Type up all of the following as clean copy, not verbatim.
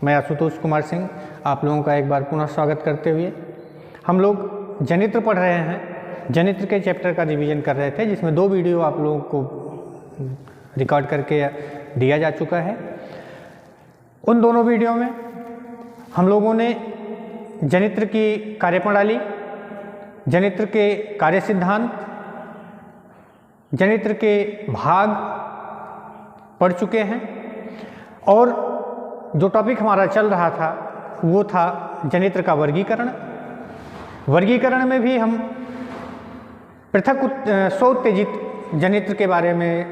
मैं आशुतोष कुमार सिंह आप लोगों का एक बार पुनः स्वागत करते हुए हम लोग जनित्र पढ़ रहे हैं। जनित्र के चैप्टर का रिवीजन कर रहे थे, जिसमें 2 वीडियो आप लोगों को रिकॉर्ड करके दिया जा चुका है। उन दोनों वीडियो में हम लोगों ने जनित्र की कार्यप्रणाली, जनित्र के कार्य सिद्धांत, जनित्र के भाग पढ़ चुके हैं और जो टॉपिक हमारा चल रहा था वो था जनित्र का वर्गीकरण। वर्गीकरण में भी हम पृथक स्वउत्तेजित जनित्र के बारे में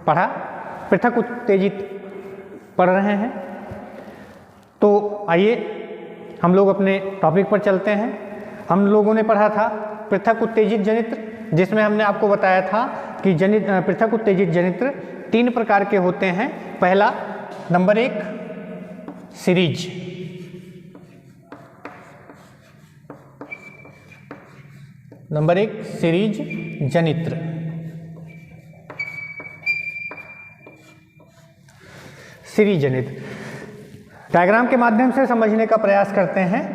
पढ़ा, पृथक उत्तेजित पढ़ रहे हैं। तो आइए हम लोग अपने टॉपिक पर चलते हैं। हम लोगों ने पढ़ा था पृथक उत्तेजित जनित्र, जिसमें हमने आपको बताया था कि पृथक उत्तेजित जनित्र 3 प्रकार के होते हैं। पहला नंबर 1 सीरीज, नंबर 1 सीरीज जनित्र। सीरीज जनित्र डायग्राम के माध्यम से समझने का प्रयास करते हैं।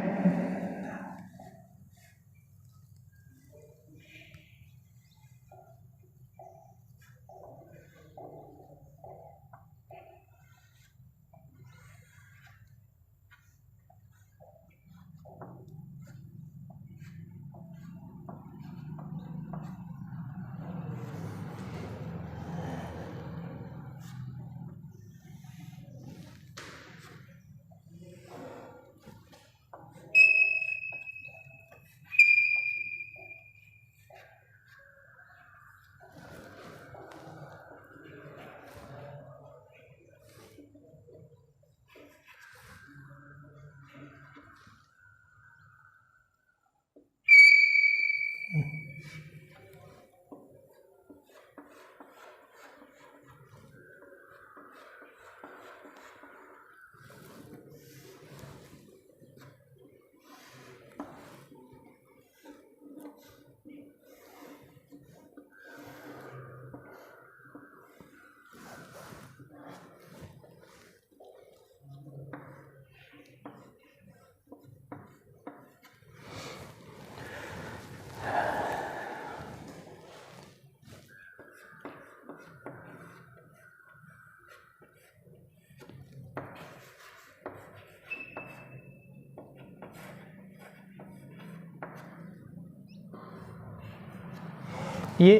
ये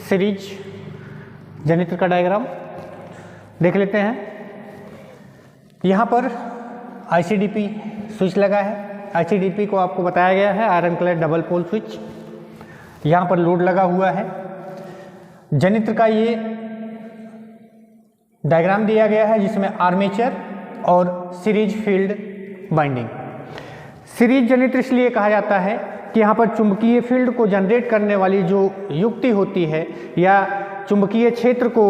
सीरीज जनित्र का डायग्राम देख लेते हैं। यहाँ पर ICDP स्विच लगा है। ICDP को आपको बताया गया है iron colour double pole switch. यहाँ पर लोड लगा हुआ है। जनित्र का ये डायग्राम दिया गया है, जिसमें आर्मेचर और सीरीज फील्ड बाइंडिंग। सीरीज जनित्र इसलिए कहा जाता है कि यहाँ पर चुंबकीय फील्ड को जनरेट करने वाली जो युक्ति होती है या चुंबकीय क्षेत्र को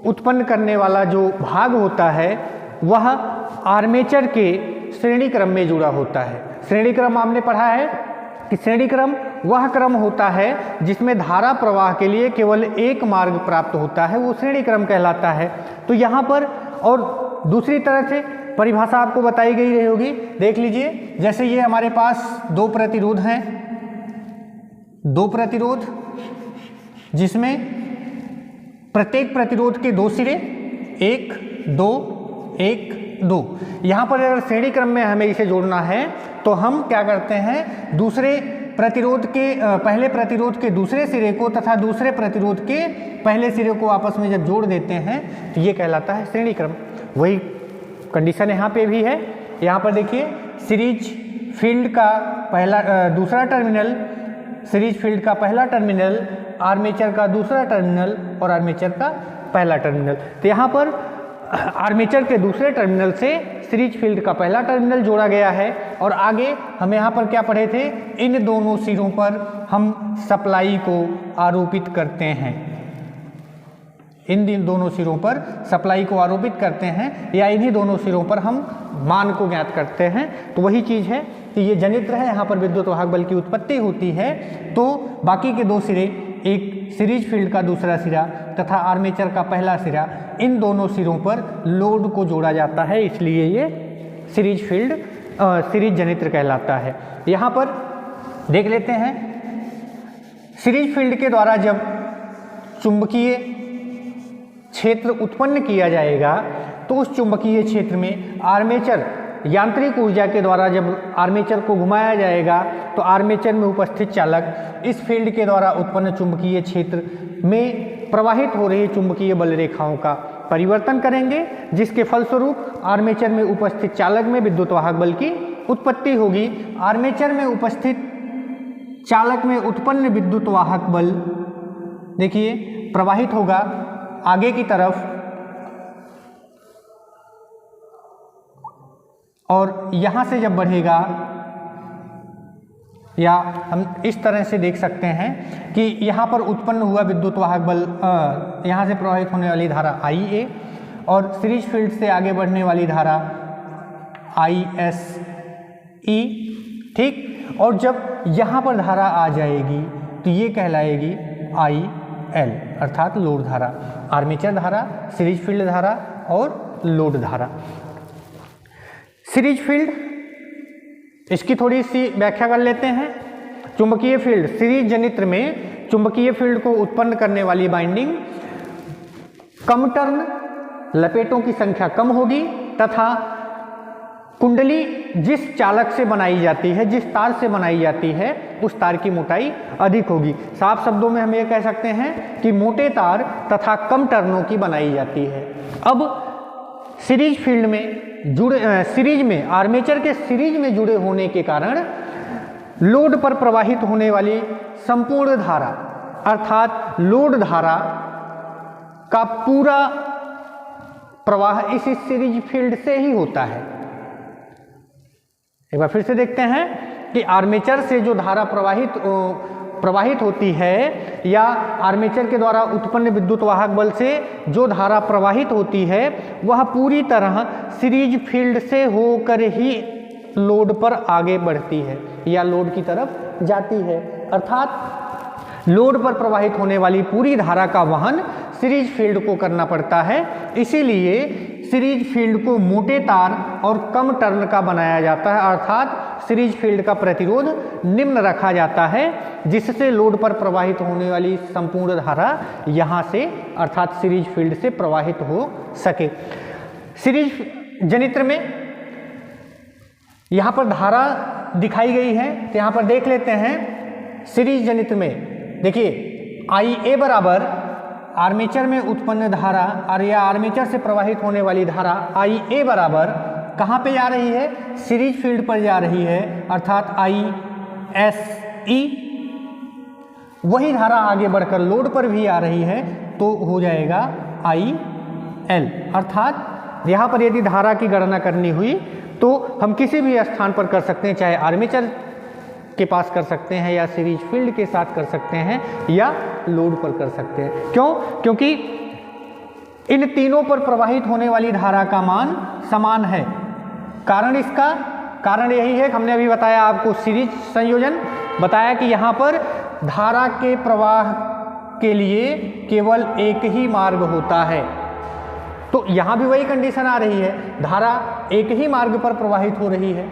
उत्पन्न करने वाला जो भाग होता है वह आर्मेचर के श्रेणी क्रम में जुड़ा होता है। श्रेणी क्रम हमने पढ़ा है कि श्रेणी क्रम वह क्रम होता है जिसमें धारा प्रवाह के लिए केवल एक मार्ग प्राप्त होता है, वो श्रेणी क्रम कहलाता है। तो यहाँ पर और दूसरी तरह से परिभाषा आपको बताई गई रही होगी, देख लीजिए। जैसे ये हमारे पास 2 प्रतिरोध हैं, 2 प्रतिरोध जिसमें प्रत्येक प्रतिरोध के 2 सिरे 1 2 1 2। यहाँ पर अगर श्रेणी क्रम में हमें इसे जोड़ना है तो हम क्या करते हैं, दूसरे प्रतिरोध के पहले प्रतिरोध के दूसरे सिरे को तथा दूसरे प्रतिरोध के पहले सिरे को आपस में जब जोड़ देते हैं तो ये कहलाता है श्रेणी क्रम। वही कंडीशन यहाँ पे भी है। यहाँ पर देखिए सीरीज फील्ड का दूसरा टर्मिनल, सीरीज फील्ड का पहला टर्मिनल, आर्मेचर का दूसरा टर्मिनल और आर्मेचर का पहला टर्मिनल। तो यहाँ पर आर्मेचर के दूसरे टर्मिनल से सीरीज फील्ड का पहला टर्मिनल जोड़ा गया है। और आगे हम यहाँ पर क्या पढ़े थे, इन दोनों सिरों पर हम सप्लाई को आरोपित करते हैं। इन दोनों सिरों पर सप्लाई को आरोपित करते हैं या इन्हीं दोनों सिरों पर हम मान को ज्ञात करते हैं। तो वही चीज़ है कि ये जनित्र है, यहाँ पर विद्युत वाहक बल की उत्पत्ति होती है तो बाकी के 2 सिरे एक सीरीज फील्ड का दूसरा सिरा तथा आर्मेचर का पहला सिरा, इन दोनों सिरों पर लोड को जोड़ा जाता है, इसलिए ये सीरीज जनित्र कहलाता है। यहाँ पर देख लेते हैं, सीरीज फील्ड के द्वारा जब चुंबकीय क्षेत्र उत्पन्न किया जाएगा तो उस चुंबकीय क्षेत्र में आर्मेचर यांत्रिक ऊर्जा के द्वारा जब आर्मेचर को घुमाया जाएगा तो आर्मेचर में उपस्थित चालक इस फील्ड के द्वारा उत्पन्न चुंबकीय क्षेत्र में प्रवाहित हो रही चुंबकीय बल रेखाओं का परिवर्तन करेंगे, जिसके फलस्वरूप आर्मेचर में उपस्थित चालक में विद्युत वाहक बल की उत्पत्ति होगी। आर्मेचर में उपस्थित चालक में उत्पन्न विद्युत वाहक बल देखिए प्रवाहित होगा आगे की तरफ और यहाँ से जब बढ़ेगा, या हम इस तरह से देख सकते हैं कि यहाँ पर उत्पन्न हुआ विद्युत वाहक बल, यहाँ से प्रवाहित होने वाली धारा IA और सीरीज फील्ड से आगे बढ़ने वाली धारा ISE, ठीक। और जब यहाँ पर धारा आ जाएगी तो ये कहलाएगी IL अर्थात लोड धारा, आर्मेचर धारा, सीरीज फील्ड धारा और लोड धारा। सीरीज फील्ड, इसकी थोड़ी सी व्याख्या कर लेते हैं। चुंबकीय फील्ड, सीरीज जनित्र में चुंबकीय फील्ड को उत्पन्न करने वाली बाइंडिंग कम टर्न, लपेटों की संख्या कम होगी तथा कुंडली जिस चालक से बनाई जाती है, जिस तार से बनाई जाती है, उस तार की मोटाई अधिक होगी। साफ शब्दों में हम ये कह सकते हैं कि मोटे तार तथा कम टर्नों की बनाई जाती है। अब सीरीज फील्ड में सीरीज में आर्मेचर के सीरीज में जुड़े होने के कारण लोड पर प्रवाहित होने वाली संपूर्ण धारा अर्थात लोड धारा का पूरा प्रवाह इस सीरीज फील्ड से ही होता है। एक बार फिर से देखते हैं कि आर्मेचर से जो धारा प्रवाहित होती है या आर्मेचर के द्वारा उत्पन्न विद्युत वाहक बल से जो धारा प्रवाहित होती है वह पूरी तरह सीरीज फील्ड से होकर ही लोड पर आगे बढ़ती है या लोड की तरफ जाती है। अर्थात लोड पर प्रवाहित होने वाली पूरी धारा का वहन सीरीज फील्ड को करना पड़ता है। इसीलिए सीरीज फील्ड को मोटे तार और कम टर्न का बनाया जाता है, अर्थात सीरीज फील्ड का प्रतिरोध निम्न रखा जाता है, जिससे लोड पर प्रवाहित होने वाली संपूर्ण धारा यहाँ से अर्थात सीरीज फील्ड से प्रवाहित हो सके। सीरीज जनित्र में यहाँ पर धारा दिखाई गई है, तो यहाँ पर देख लेते हैं। सीरीज जनित्र में देखिए IA बराबर आर्मेचर में उत्पन्न धारा और या आर्मेचर से प्रवाहित होने वाली धारा IA बराबर कहाँ पे जा रही है? सीरीज फील्ड पर जा रही है, अर्थात ISE। वही धारा आगे बढ़कर लोड पर भी आ रही है तो हो जाएगा IL। अर्थात यहाँ पर यदि धारा की गणना करनी हुई तो हम किसी भी स्थान पर कर सकते हैं, चाहे आर्मेचर के पास कर सकते हैं या सीरीज फील्ड के साथ कर सकते हैं या लोड पर कर सकते हैं। क्यों? क्योंकि इन तीनों पर प्रवाहित होने वाली धारा का मान समान है। कारण यही है कि हमने अभी बताया आपको सीरीज संयोजन बताया कि यहाँ पर धारा के प्रवाह के लिए केवल एक ही मार्ग होता है, तो यहाँ भी वही कंडीशन आ रही है, धारा एक ही मार्ग पर प्रवाहित हो रही है,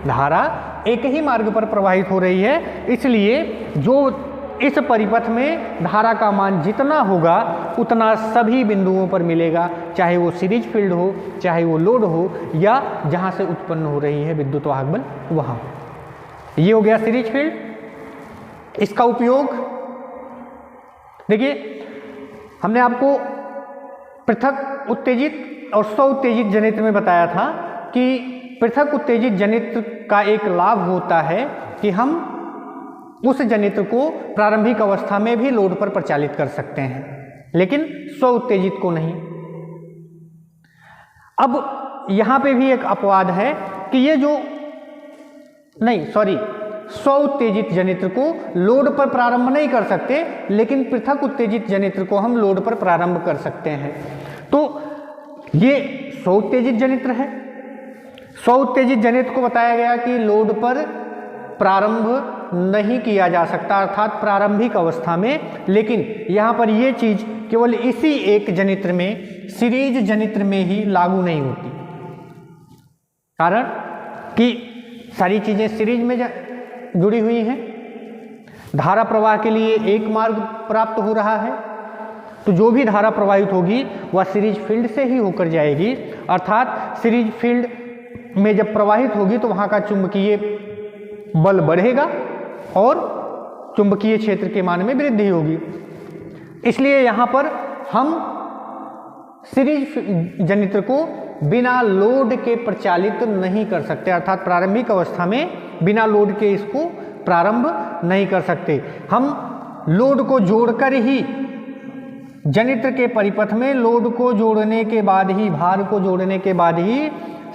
धारा एक ही मार्ग पर प्रवाहित हो रही है। इसलिए जो इस परिपथ में धारा का मान जितना होगा उतना सभी बिंदुओं पर मिलेगा, चाहे वो सीरीज फील्ड हो, चाहे वो लोड हो, या जहाँ से उत्पन्न हो रही है विद्युत वाहक बल वहाँ। ये हो गया सीरीज फील्ड। इसका उपयोग देखिए, हमने आपको पृथक उत्तेजित और स्व उत्तेजित जनित्र में बताया था कि पृथक उत्तेजित जनित्र का एक लाभ होता है कि हम उस जनित्र को प्रारंभिक अवस्था में भी लोड पर प्रचालित कर सकते हैं, लेकिन स्व उत्तेजित को नहीं। अब यहाँ पे भी एक अपवाद है कि ये जो स्व उत्तेजित जनित्र को लोड पर प्रारंभ नहीं कर सकते, लेकिन पृथक उत्तेजित जनित्र को हम लोड पर प्रारंभ कर सकते हैं। तो ये स्व उत्तेजित जनित्र है। स्व उत्तेजित जनित्र को बताया गया कि लोड पर प्रारंभ नहीं किया जा सकता, अर्थात प्रारंभिक अवस्था में। लेकिन यहाँ पर ये चीज़ केवल इसी एक जनित्र में, सीरीज जनित्र में ही लागू नहीं होती, कारण कि सारी चीज़ें सीरीज में जुड़ी हुई हैं। धारा प्रवाह के लिए एक मार्ग प्राप्त हो रहा है, तो जो भी धारा प्रवाहित होगी वह सीरीज फील्ड से ही होकर जाएगी, अर्थात सीरीज फील्ड में जब प्रवाहित होगी तो वहाँ का चुंबकीय बल बढ़ेगा और चुंबकीय क्षेत्र के मान में वृद्धि होगी। इसलिए यहाँ पर हम सीरीज जनित्र को बिना लोड के प्रचालित नहीं कर सकते, अर्थात प्रारंभिक अवस्था में बिना लोड के इसको प्रारंभ नहीं कर सकते। हम लोड को जोड़कर ही, जनित्र के परिपथ में लोड को जोड़ने के बाद ही, भार को जोड़ने के बाद ही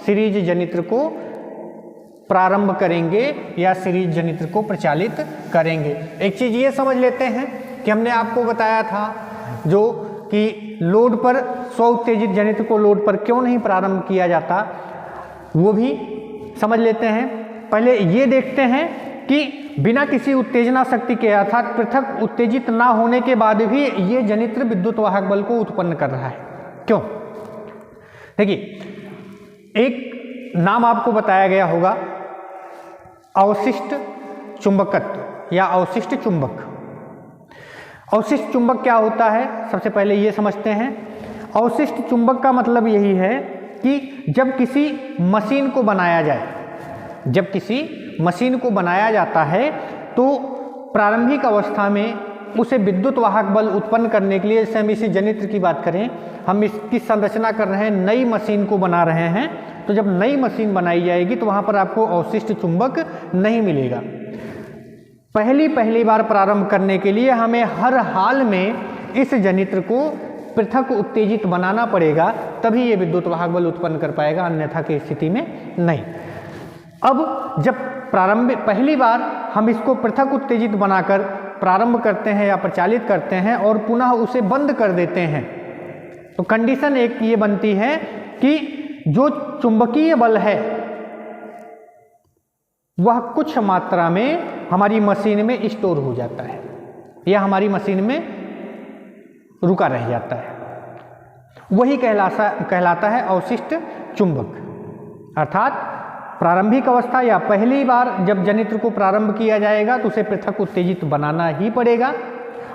सीरीज जनित्र को प्रारंभ करेंगे या सीरीज जनित्र को प्रचालित करेंगे। एक चीज़ ये समझ लेते हैं कि हमने आपको बताया था जो कि लोड पर, स्व उत्तेजित जनित्र को लोड पर क्यों नहीं प्रारंभ किया जाता, वो भी समझ लेते हैं। पहले ये देखते हैं कि बिना किसी उत्तेजना शक्ति के, अर्थात पृथक उत्तेजित ना होने के बाद भी ये जनित्र विद्युत वाहक बल को उत्पन्न कर रहा है, क्यों? देखिए, एक नाम आपको बताया गया होगा अवशिष्ट चुंबकत्व या अवशिष्ट चुंबक। अवशिष्ट चुंबक क्या होता है, सबसे पहले ये समझते हैं। अवशिष्ट चुंबक का मतलब यही है कि जब किसी मशीन को बनाया जाए, जब किसी मशीन को बनाया जाता है तो प्रारंभिक अवस्था में उसे विद्युत वाहक बल उत्पन्न करने के लिए, जैसे हम इसी जनित्र की बात करें, हम इसकी संरचना कर रहे हैं, नई मशीन को बना रहे हैं, तो जब नई मशीन बनाई जाएगी तो वहाँ पर आपको अवशिष्ट चुंबक नहीं मिलेगा। पहली बार प्रारंभ करने के लिए हमें हर हाल में इस जनित्र को पृथक उत्तेजित बनाना पड़ेगा, तभी ये विद्युत वाहक बल उत्पन्न कर पाएगा, अन्यथा की स्थिति में नहीं। अब जब पहली बार हम इसको पृथक उत्तेजित बनाकर प्रारंभ करते हैं या प्रचालित करते हैं और पुनः उसे बंद कर देते हैं, तो कंडीशन एक ये बनती है कि जो चुंबकीय बल है वह कुछ मात्रा में हमारी मशीन में स्टोर हो जाता है या हमारी मशीन में रुका रह जाता है, वही कहलाता है अवशिष्ट चुंबक। अर्थात प्रारंभिक अवस्था या पहली बार जब जनित्र को प्रारंभ किया जाएगा तो उसे पृथक उत्तेजित बनाना ही पड़ेगा,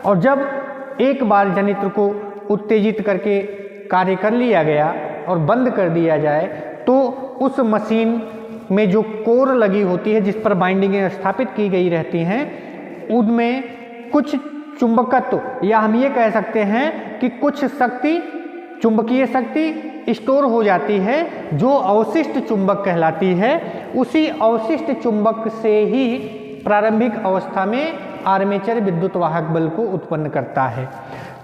और जब एक बार जनित्र को उत्तेजित करके कार्य कर लिया गया और बंद कर दिया जाए तो उस मशीन में जो कोर लगी होती है, जिस पर बाइंडिंगें स्थापित की गई रहती हैं, उनमें कुछ चुंबकत्व या हम ये कह सकते हैं कि कुछ शक्ति, चुंबकीय शक्ति स्टोर हो जाती है जो अवशिष्ट चुंबक कहलाती है। उसी अवशिष्ट चुंबक से ही प्रारंभिक अवस्था में आर्मेचर विद्युत वाहक बल को उत्पन्न करता है।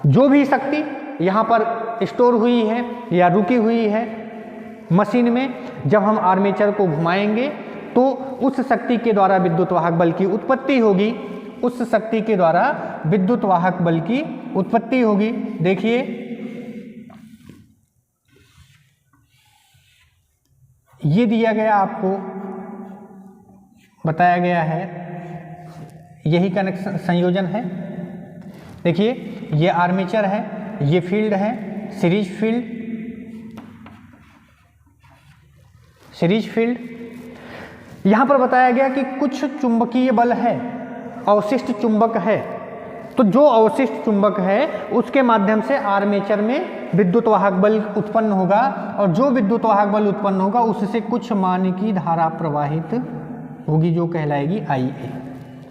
जो भी शक्ति यहाँ पर स्टोर हुई है या रुकी हुई है मशीन में, जब हम आर्मेचर को घुमाएंगे तो उस शक्ति के द्वारा विद्युत वाहक बल की उत्पत्ति होगी, उस शक्ति के द्वारा विद्युत वाहक बल की उत्पत्ति होगी। देखिए, ये दिया गया, आपको बताया गया है, यही कनेक्शन संयोजन है। देखिए, ये आर्मेचर है, ये फील्ड है, सीरीज फील्ड, सीरीज फील्ड। यहाँ पर बताया गया कि कुछ चुंबकीय बल है, अवशिष्ट चुंबक है, तो जो अवशिष्ट चुंबक है उसके माध्यम से आर्मेचर में विद्युत वाहक बल उत्पन्न होगा, और जो विद्युत वाहक बल उत्पन्न होगा उससे कुछ मान की धारा प्रवाहित होगी जो कहलाएगी IA,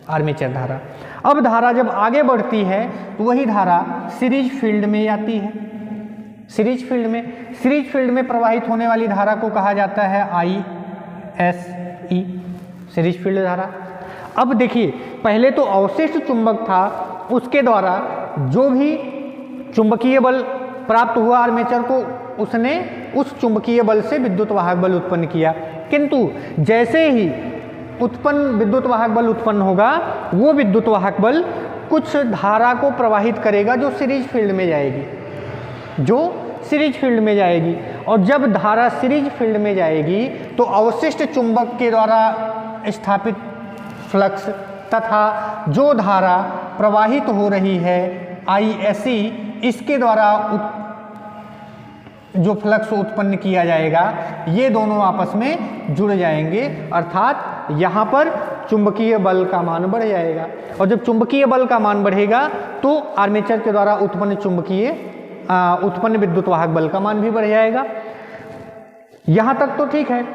आर्मेचर धारा। अब धारा जब आगे बढ़ती है तो वही धारा सीरीज फील्ड में आती है। सीरीज फील्ड में प्रवाहित होने वाली धारा को कहा जाता है ISE, सीरीज फील्ड धारा। अब देखिए, पहले तो अवशिष्ट चुंबक था, उसके द्वारा जो भी चुंबकीय बल प्राप्त हुआ आर्मेचर को, उसने उस चुंबकीय बल से विद्युत वाहक बल उत्पन्न किया। किंतु जैसे ही विद्युत वाहक बल उत्पन्न होगा, वो विद्युत वाहक बल कुछ धारा को प्रवाहित करेगा जो सीरीज फील्ड में जाएगी, और जब धारा सीरीज फील्ड में जाएगी तो अवशिष्ट चुंबक के द्वारा स्थापित फ्लक्स तथा जो धारा प्रवाहित हो रही है ISC, इसके द्वारा जो फ्लक्स उत्पन्न किया जाएगा ये दोनों आपस में जुड़ जाएंगे, अर्थात यहाँ पर चुंबकीय बल का मान बढ़ जाएगा। और जब चुंबकीय बल का मान बढ़ेगा तो आर्मेचर के द्वारा उत्पन्न विद्युत वाहक बल का मान भी बढ़ जाएगा। यहाँ तक तो ठीक है।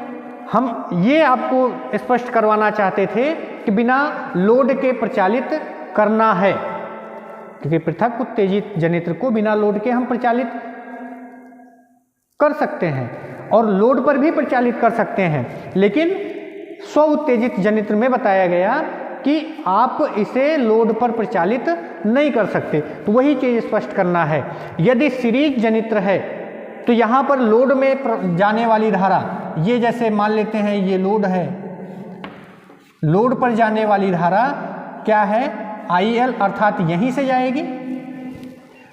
हम ये आपको स्पष्ट करवाना चाहते थे कि बिना लोड के प्रचालित करना है, क्योंकि पृथक उत्तेजित जनित्र को बिना लोड के हम प्रचालित कर सकते हैं और लोड पर भी प्रचालित कर सकते हैं, लेकिन स्व उत्तेजित जनित्र में बताया गया कि आप इसे लोड पर प्रचालित नहीं कर सकते। तो वही चीज स्पष्ट करना है। यदि सीरीज जनित्र है तो यहाँ पर लोड में जाने वाली धारा, ये जैसे मान लेते हैं ये लोड है, लोड पर जाने वाली धारा क्या है IL, अर्थात यहीं से जाएगी।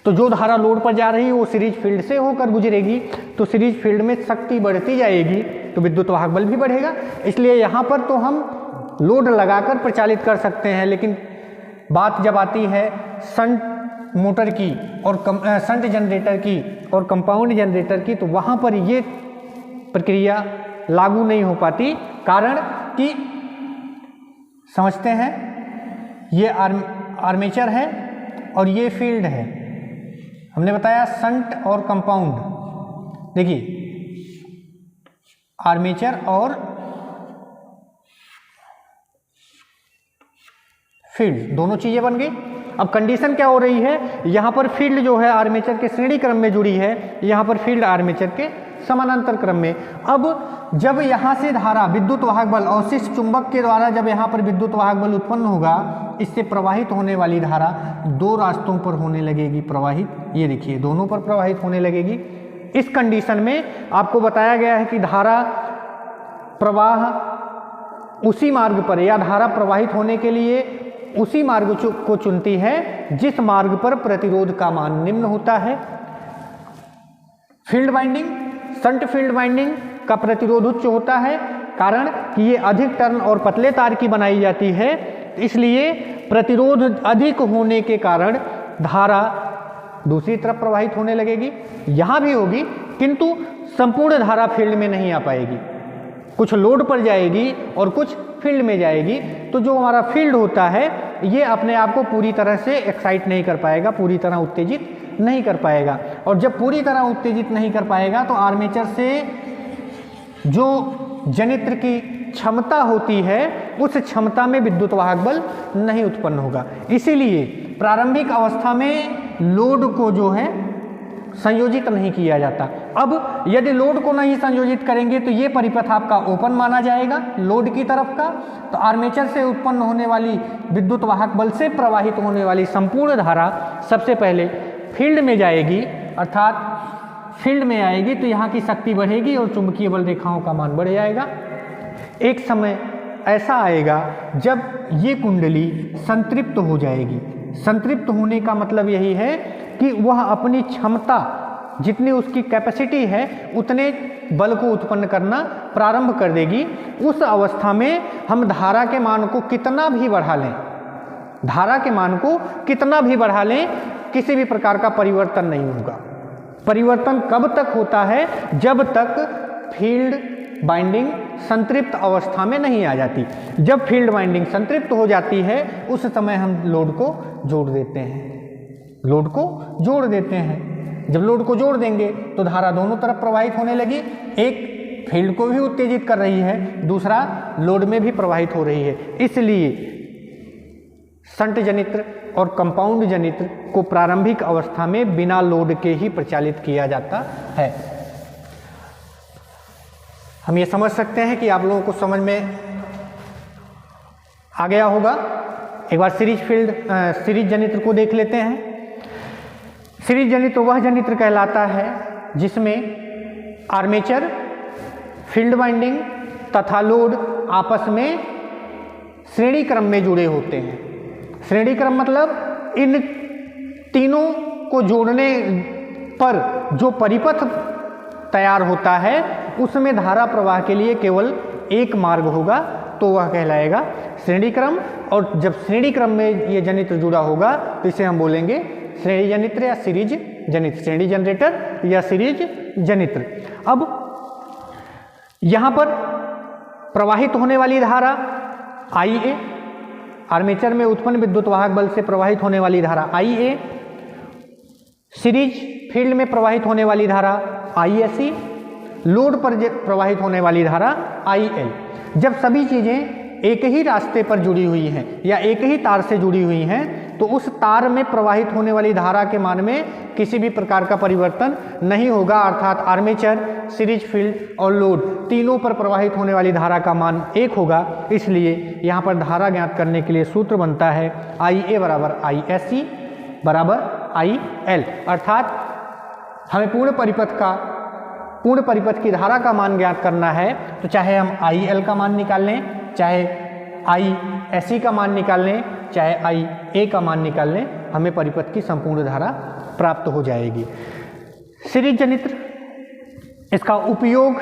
तो जो धारा लोड पर जा रही है वो सीरीज फील्ड से होकर गुजरेगी, तो सीरीज फील्ड में शक्ति बढ़ती जाएगी तो विद्युत वाहक बल भी बढ़ेगा। इसलिए यहाँ पर तो हम लोड लगाकर प्रचालित कर सकते हैं, लेकिन बात जब आती है शंट मोटर की और शंट जनरेटर की और कंपाउंड जनरेटर की, तो वहाँ पर ये प्रक्रिया लागू नहीं हो पाती। कारण कि समझते हैं ये आर्मेचर है और ये फील्ड है। हमने बताया शंट और कंपाउंड, देखिए आर्मेचर और फील्ड दोनों चीजें बन गई। अब कंडीशन क्या हो रही है, यहाँ पर फील्ड जो है आर्मेचर के श्रेणी क्रम में जुड़ी है, यहाँ पर फील्ड आर्मेचर के समानांतर क्रम में। अब जब यहाँ से धारा विद्युत वाहक बल अवशिष्ट चुंबक के द्वारा जब यहाँ पर विद्युत वाहक बल उत्पन्न होगा, इससे प्रवाहित होने वाली धारा दो रास्तों पर होने लगेगी प्रवाहित, ये देखिए दोनों पर प्रवाहित होने लगेगी। इस कंडीशन में आपको बताया गया है कि धारा प्रवाह उसी मार्ग पर या धारा प्रवाहित होने के लिए उसी मार्ग को चुनती है जिस मार्ग पर प्रतिरोध का मान निम्न होता है। Field winding, shunt field winding का प्रतिरोध उच्च होता है, कारण कि ये अधिक टर्न और पतले तार की बनाई जाती है, इसलिए प्रतिरोध अधिक होने के कारण धारा दूसरी तरफ प्रवाहित होने लगेगी। यहाँ भी होगी किंतु संपूर्ण धारा फील्ड में नहीं आ पाएगी, कुछ लोड पर जाएगी और कुछ फील्ड में जाएगी। तो जो हमारा फील्ड होता है ये अपने आप को पूरी तरह से एक्साइट नहीं कर पाएगा, पूरी तरह उत्तेजित नहीं कर पाएगा। और जब पूरी तरह उत्तेजित नहीं कर पाएगा तो आर्मेचर से जो जनित्र की क्षमता होती है उस क्षमता में विद्युत वाहक बल नहीं उत्पन्न होगा। इसीलिए प्रारंभिक अवस्था में लोड को जो है संयोजित नहीं किया जाता। अब यदि लोड को नहीं संयोजित करेंगे तो ये परिपथ आपका ओपन माना जाएगा लोड की तरफ का, तो आर्मेचर से उत्पन्न होने वाली विद्युत वाहक बल से प्रवाहित होने वाली संपूर्ण धारा सबसे पहले फील्ड में जाएगी, अर्थात फील्ड में आएगी तो यहाँ की शक्ति बढ़ेगी और चुंबकीय बल रेखाओं का मान बढ़ जाएगा। एक समय ऐसा आएगा जब ये कुंडली संतृप्त हो जाएगी। संतृप्त होने का मतलब यही है कि वह अपनी क्षमता जितनी उसकी कैपेसिटी है उतने बल को उत्पन्न करना प्रारंभ कर देगी। उस अवस्था में हम धारा के मान को कितना भी बढ़ा लें, धारा के मान को कितना भी बढ़ा लें, किसी भी प्रकार का परिवर्तन नहीं होगा। परिवर्तन कब तक होता है, जब तक फील्ड बाइंडिंग संतृप्त अवस्था में नहीं आ जाती। जब फील्ड बाइंडिंग संतृप्त हो जाती है उस समय हम लोड को जोड़ देते हैं, लोड को जोड़ देते हैं। जब लोड को जोड़ देंगे तो धारा दोनों तरफ प्रवाहित होने लगी, एक फील्ड को भी उत्तेजित कर रही है, दूसरा लोड में भी प्रवाहित हो रही है। इसलिए शंट जनित्र और कंपाउंड जनित्र को प्रारंभिक अवस्था में बिना लोड के ही प्रचालित किया जाता है। हम ये समझ सकते हैं कि आप लोगों को समझ में आ गया होगा। एक बार सीरीज जनित्र को देख लेते हैं। सीरीज जनित्र वह जनित्र कहलाता है जिसमें आर्मेचर, फील्ड वाइंडिंग तथा लोड आपस में श्रेणी क्रम में जुड़े होते हैं। श्रेणी क्रम मतलब इन तीनों को जोड़ने पर जो परिपथ तैयार होता है उसमें धारा प्रवाह के लिए केवल एक मार्ग होगा, तो वह कहलाएगा श्रेणी क्रम। और जब श्रेणी क्रम में ये जनित्र जुड़ा होगा तो इसे हम बोलेंगे श्रेणी जनित्र या सीरीज जनित्र, श्रेणी जनरेटर या सीरीज जनित्र। अब यहाँ पर प्रवाहित होने वाली धारा IA, आर्मेचर में उत्पन्न विद्युत वाहक बल से प्रवाहित होने वाली धारा IA, सीरीज फील्ड में प्रवाहित होने वाली धारा ISC, लोड पर प्रवाहित होने वाली धारा IL। जब सभी चीज़ें एक ही रास्ते पर जुड़ी हुई हैं या एक ही तार से जुड़ी हुई हैं तो उस तार में प्रवाहित होने वाली धारा के मान में किसी भी प्रकार का परिवर्तन नहीं होगा, अर्थात आर्मेचर, सीरीज फील्ड और लोड तीनों पर प्रवाहित होने वाली धारा का मान एक होगा। इसलिए यहाँ पर धारा ज्ञात करने के लिए सूत्र बनता है IA बराबर ISC बराबर IL, अर्थात हमें पूर्ण परिपथ की धारा का मान ज्ञात करना है तो चाहे हम IL का मान निकाल लें, चाहे ISC का मान निकाल लें, चाहे IA का मान निकाल लें, हमें परिपथ की संपूर्ण धारा प्राप्त हो जाएगी। सीरीज जनित्र, इसका उपयोग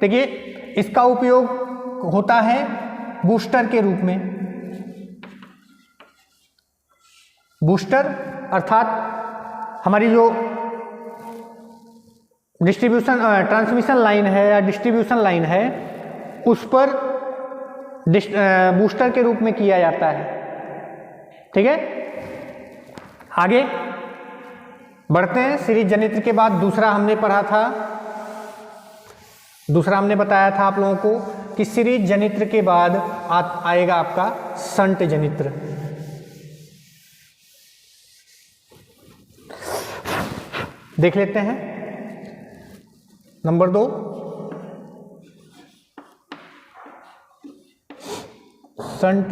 देखिए, इसका उपयोग होता है बूस्टर के रूप में। बूस्टर अर्थात हमारी जो ट्रांसमिशन लाइन है या डिस्ट्रीब्यूशन लाइन है उस पर बूस्टर के रूप में किया जाता है। ठीक है, आगे बढ़ते हैं। सीरीज जनित्र के बाद दूसरा हमने बताया था आप लोगों को कि सीरीज जनित्र के बाद आएगा आपका शंट जनित्र। देख लेते हैं नंबर 2, शंट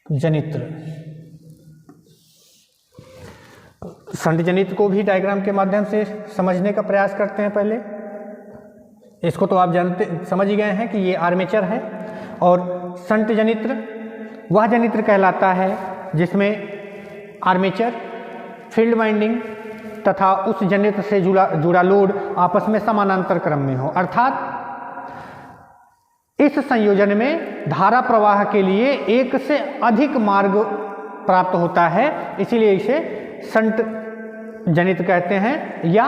जनित्र। शंट जनित्र को भी डायग्राम के माध्यम से समझने का प्रयास करते हैं। पहले इसको तो आप समझ ही गए हैं कि ये आर्मेचर है, और शंट जनित्र वह जनित्र कहलाता है जिसमें आर्मेचर, फील्ड वाइंडिंग तथा उस जनित्र से जुड़ा लोड आपस में समानांतर क्रम में हो, अर्थात इस संयोजन में धारा प्रवाह के लिए एक से अधिक मार्ग प्राप्त होता है, इसीलिए इसे शंट जनित्र कहते हैं या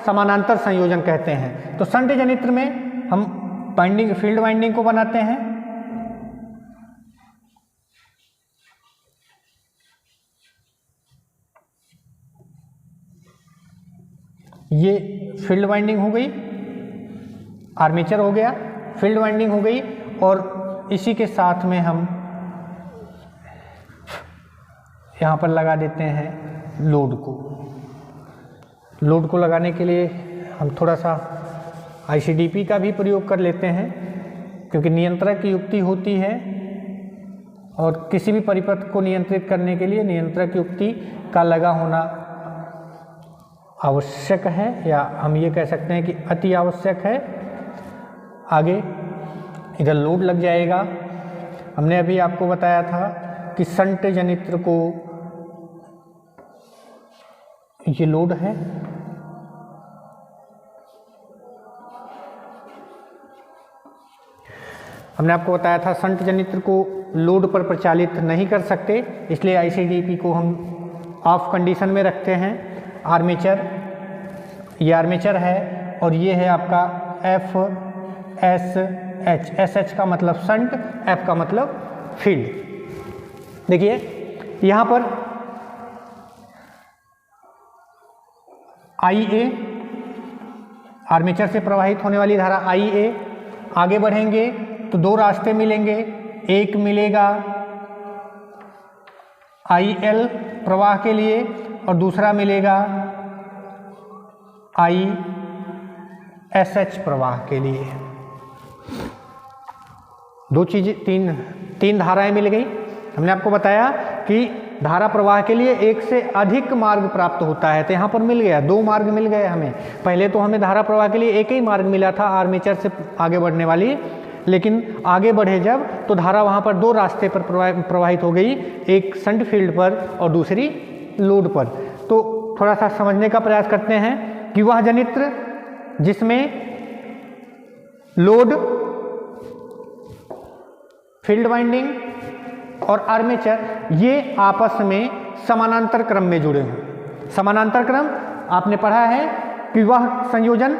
समानांतर संयोजन कहते हैं। तो शंट जनित्र में हम फील्ड वाइंडिंग को बनाते हैं। ये फील्ड वाइंडिंग हो गई, आर्मेचर हो गया, फील्ड वाइंडिंग हो गई, और इसी के साथ में हम यहाँ पर लगा देते हैं लोड को। लोड को लगाने के लिए हम थोड़ा सा ICDP का भी प्रयोग कर लेते हैं, क्योंकि नियंत्रक की युक्ति होती है और किसी भी परिपथ को नियंत्रित करने के लिए नियंत्रक युक्ति का लगा होना आवश्यक है, या हम ये कह सकते हैं कि अति आवश्यक है। आगे इधर लोड लग जाएगा। हमने अभी आपको बताया था कि शंट जनित्र को ये लोड है, हमने आपको बताया था शंट जनित्र को लोड पर प्रचालित नहीं कर सकते, इसलिए ICDP को हम ऑफ कंडीशन में रखते हैं। आर्मेचर, ये आर्मेचर है और ये है आपका FSH। SH का मतलब शंट, F का मतलब फील्ड। देखिए यहाँ पर IA, आर्मेचर से प्रवाहित होने वाली धारा IA, आगे बढ़ेंगे तो दो रास्ते मिलेंगे। एक मिलेगा IL प्रवाह के लिए और दूसरा मिलेगा ISH प्रवाह के लिए। दो चीज़ें, तीन धाराएं मिल गई। हमने आपको बताया कि धारा प्रवाह के लिए एक से अधिक मार्ग प्राप्त होता है, तो यहाँ पर मिल गया, दो मार्ग मिल गए हमें। पहले तो हमें धारा प्रवाह के लिए एक ही मार्ग मिला था आर्मेचर से आगे बढ़ने वाली, लेकिन आगे बढ़े जब तो धारा वहाँ पर दो रास्ते पर प्रवाहित हो गई, एक शंट फील्ड पर और दूसरी लोड पर। तो थोड़ा सा समझने का प्रयास करते हैं कि वह जनित्र जिसमें लोड फील्ड वाइंडिंग और आर्मेचर ये आपस में समानांतर क्रम में जुड़े हैं। समानांतर क्रम आपने पढ़ा है कि वह संयोजन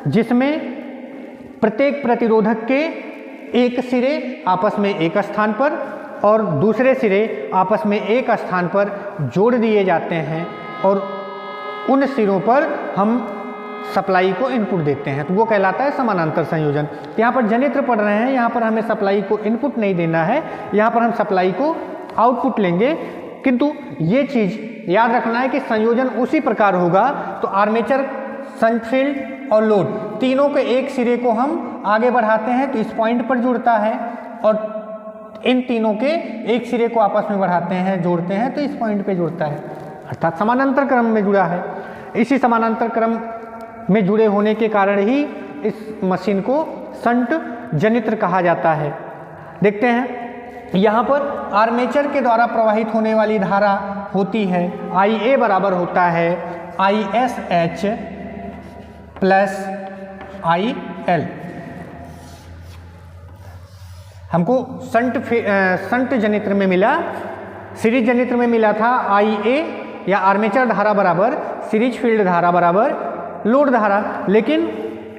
जिसमें प्रत्येक प्रतिरोधक के एक सिरे आपस में एक स्थान पर और दूसरे सिरे आपस में एक स्थान पर जोड़ दिए जाते हैं और उन सिरों पर हम सप्लाई को इनपुट देते हैं, तो वो कहलाता है समानांतर संयोजन। यहाँ पर जनित्र पढ़ रहे हैं, यहाँ पर हमें सप्लाई को इनपुट नहीं देना है, यहाँ पर हम सप्लाई को आउटपुट लेंगे। किंतु ये चीज़ याद रखना है कि संयोजन उसी प्रकार होगा, तो आर्मेचर, शंट फील्ड और लोड तीनों के एक सिरे को हम आगे बढ़ाते हैं तो इस पॉइंट पर जुड़ता है और इन तीनों के एक सिरे को आपस में बढ़ाते हैं, जोड़ते हैं तो इस पॉइंट पे जुड़ता है, अर्थात समानांतर क्रम में जुड़ा है। इसी समानांतर क्रम में जुड़े होने के कारण ही इस मशीन को शंट जनित्र कहा जाता है। देखते हैं यहाँ पर आर्मेचर के द्वारा प्रवाहित होने वाली धारा होती है IA बराबर होता है ISH प्लस IL। हमको शंट जनित्र में मिला, सीरीज जनित्र में मिला था IA या आर्मेचर धारा बराबर सीरीज फील्ड धारा बराबर लोड धारा, लेकिन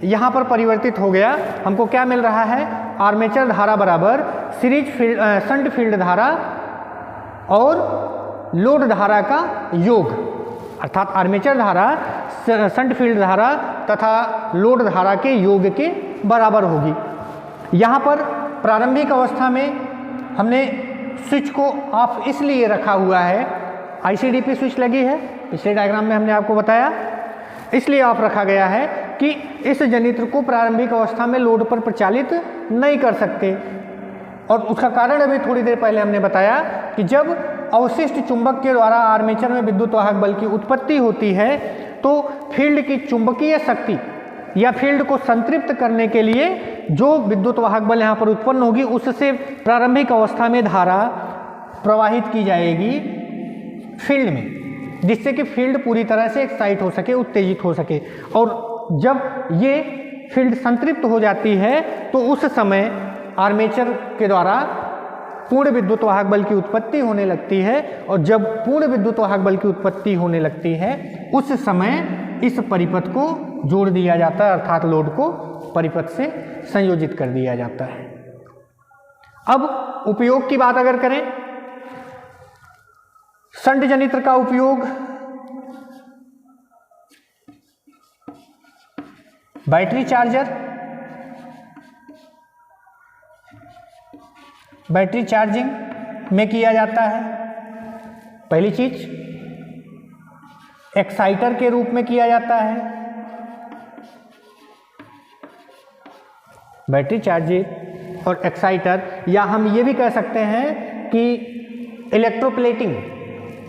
यहाँ पर परिवर्तित हो गया। हमको क्या मिल रहा है, आर्मेचर धारा बराबर सीरीज फील्ड शंट फील्ड धारा और लोड धारा का योग, अर्थात आर्मेचर धारा शंट फील्ड धारा तथा लोड धारा के योग के बराबर होगी। यहाँ पर प्रारंभिक अवस्था में हमने स्विच को ऑफ इसलिए रखा हुआ है, ICDP स्विच लगी है, पिछले डायग्राम में हमने आपको बताया, इसलिए ऑफ रखा गया है कि इस जनित्र को प्रारंभिक अवस्था में लोड पर प्रचालित नहीं कर सकते। और उसका कारण अभी थोड़ी देर पहले हमने बताया कि जब अवशिष्ट चुंबक के द्वारा आर्मेचर में विद्युत वाहक बल की उत्पत्ति होती है तो फील्ड की चुंबकीय शक्ति या फील्ड को संतृप्त करने के लिए जो विद्युत वाहक बल यहाँ पर उत्पन्न होगी उससे प्रारंभिक अवस्था में धारा प्रवाहित की जाएगी फील्ड में, जिससे कि फील्ड पूरी तरह से एक्साइट हो सके, उत्तेजित हो सके। और जब ये फील्ड संतृप्त हो जाती है तो उस समय आर्मेचर के द्वारा पूर्ण विद्युत वाहक बल की उत्पत्ति होने लगती है, और जब पूर्ण विद्युत वाहक बल की उत्पत्ति होने लगती है उस समय इस परिपथ को जोड़ दिया जाता है, अर्थात लोड को परिपथ से संयोजित कर दिया जाता है। अब उपयोग की बात अगर करें, शंट जनित्र का उपयोग बैटरी चार्जर, बैटरी चार्जिंग में किया जाता है। पहली चीज एक्साइटर के रूप में किया जाता है, बैटरी चार्जिंग और एक्साइटर, या हम ये भी कह सकते हैं कि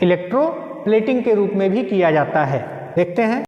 इलेक्ट्रोप्लेटिंग के रूप में भी किया जाता है। देखते हैं